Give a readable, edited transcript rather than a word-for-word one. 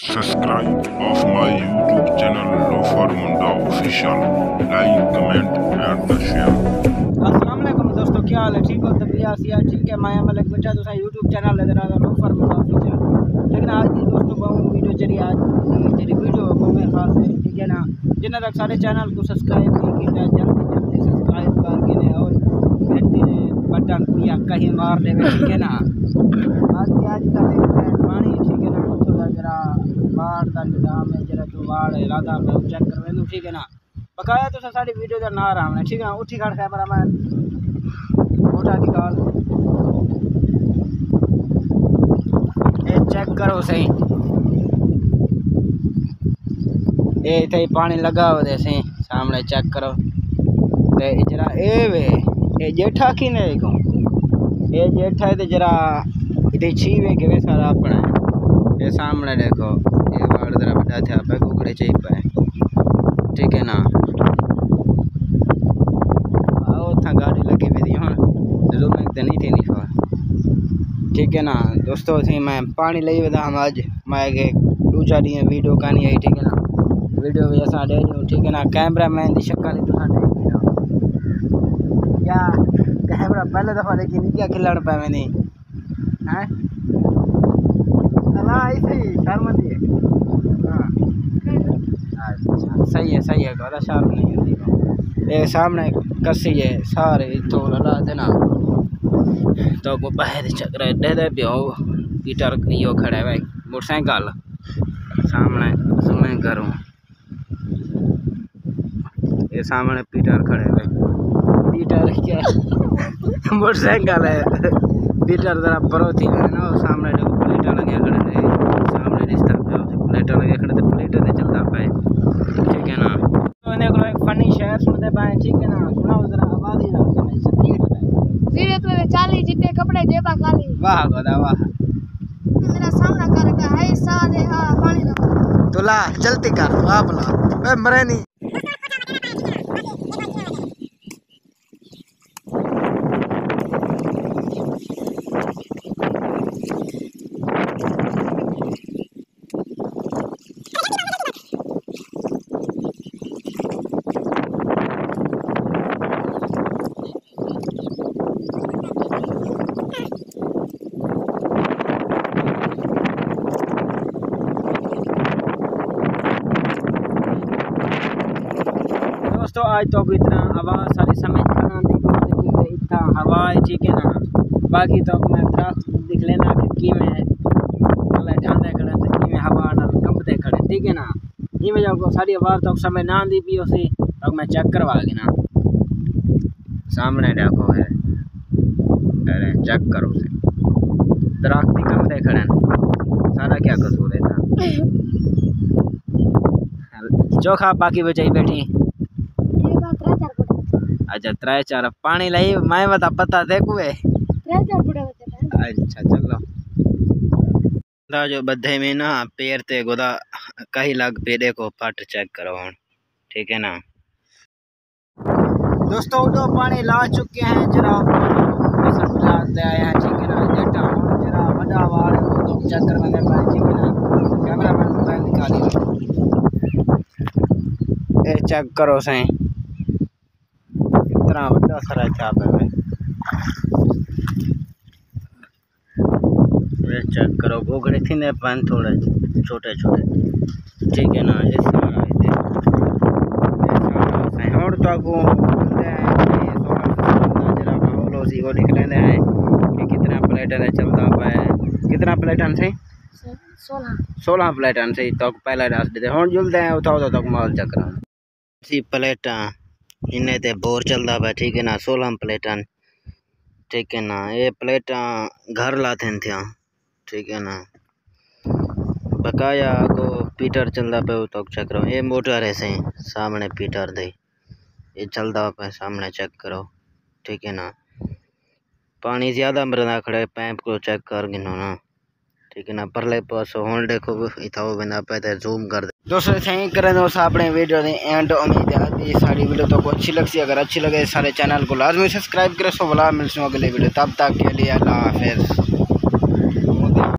Subscribe of my YouTube channel Lofer Munda Official. Like, comment and share. अस्सलाम वालेकुम दोस्तों, क्या हाल है? ठीक हो? तबीयत सियात ठीक है? मैं मलिक बच्चा तो यूट्यूब चैनल नजर आ रहा है लोफर मुंडा ऑफिशियल। लेकिन आज की दोस्तों बहुत वीडियो चली, आज की वीडियो बहुत खास है, ठीक है ना। जिन्हें तक सारे चैनल को सब्सक्राइब नहीं किया जल्दी सब्सक्राइब करके और घंटी बटन को या कहीं मार ले, ठीक है ना। आज का पानी, ठीक है ना, थोड़ा जरा बाढ़ का निजाम है, जरा जो बाढ़ इलाका में चेक कर लूँ, ठीक है ना। बकाया तो सारी वीडियो का ना रहा है, ठीक है। उठी खड़ कैमरा मैन उठा निकाल ये चेक करो सही, ये इतने पानी लगा हो जैसे सामने चेक करो ते जरा ये जेठा की नहीं को ये जेठा है तो जरा इतने छीवे के वे सारा अपना ये सामने देखो, ये बाढ़ जरा बड़ा था पे कुकड़े चाहिए पे, ठीक है ना। गाड़ी लगी हुई थी हाँ जरूर तो नहीं थी नहीं, ठीक है ना दोस्तों। थी मैं पानी ले बता हम आज मैं के दूसरा दी वीडियो का नहीं आई, ठीक है ना। वीडियो भी ऐसा दे दूँ, ठीक है ना। कैमरा मैन की शक्ल ही तो क्या कैमरा पहले दफ़ा देखी नहीं क्या खिलड़ पे मैंने हैं ऐसे ही शर्मती है हाँ। अच्छा सही है ज़्यादा शर्म नहीं होती। ये सामने कसी है सारे तो लड़ा थे ना तो को बाहर चक्कर दे दे पियो पीटर यो खड़ा है भाई मोटरसाइकिल सामने मैं करूँ, ये सामने पीटर खड़े है भाई। पीटर क्या मोटरसाइकिल है पीटर जरा परो थी ना, सामने जो प्लेटा लगे खड़े थे सामने रिश्ता पे प्लेटा लगे खड़े थे, प्लेटा से चलता पाए, ठीक है ना। तो एक फनी शेयर सुनते पाए, ठीक है ना। सुनाओ जरा आवाज ही रहा है स्पीड में धीरे धीरे चाली जितने कपड़े जेबा खाली वाह गोदा वाह मेरा सामना करके है सारे हां पानी दो तुला जल्दी कर आप ला ए मरे नहीं। दोस्तों आज तो इतना आवाज़ सारी समझ करना देखिए इतना हवा है, ठीक है ना। बाकी तो मैं दरख्त दिख लेना कि में ठांदे खड़े कि में हवा ना कंबते खड़े, ठीक है ना। ये वजह को सारी आवाज़ तो समय ना दी पी उसे तो मैं चेक करवा के ना सामने देखो है अरे चेक करो उसे दरख्त ही कंबते खड़े सारा क्या कसूर है था चोखा बाकी बचाई बैठी। अच्छा 3-4 पानी लाई मैं बता पता थे कुए अच्छा चलो जो बद्धे में ना पैर ते गोदा कहीं लग पेड़े को पट चेक करो, ठीक है ना। दोस्तों जो पानी ला चुके हैं जरा ले आए हैं, ठीक है ना। जेटा जरा बड़ा वाल तो चेक करवाने पाए, ठीक है ना। कैमरा मैन मोबाइल निकाली ये चेक करो सही इतना बड़ा सारा चाप है, चेक करो गोगड़े थी ने पान थोड़े छोटे छोटे, ठीक है ना। ये सारा और तो आपको जरा बोलो सी वो निकले हैं कि कितना प्लेटन है चलता पाए कितना प्लेटन से 16 प्लेटन से तो पहला डाल देते हम जुलते हैं उठाओ तो माल चक्र सी प्लेटा इन्हें ते बोर चलता पाए, ठीक है ना। 16 प्लेटन, ठीक है ना। ये प्लेटा घर लाते थे, ठीक है ना। बकाया को पीटर चलता पे तो चेक करो ये मोटर है सही सामने पीटर दे ये चलता पे सामने चेक करो, ठीक है ना। पानी ज़्यादा मरना खड़े पैप को चेक कर गिनो ना, ठीक है ना। परले पास होल देखो इतना बंदा पे जूम कर दे दोस्तों सही करें दोस्त अपने वीडियो दे एंड उम्मीद है सारी वीडियो तो अच्छी लगती है। अगर अच्छी लगे सारे चैनल को लाजमी सब्सक्राइब करें। सो वाला मिलते हैं अगले वीडियो, तब तक के लिए अल्लाह हाफिज़।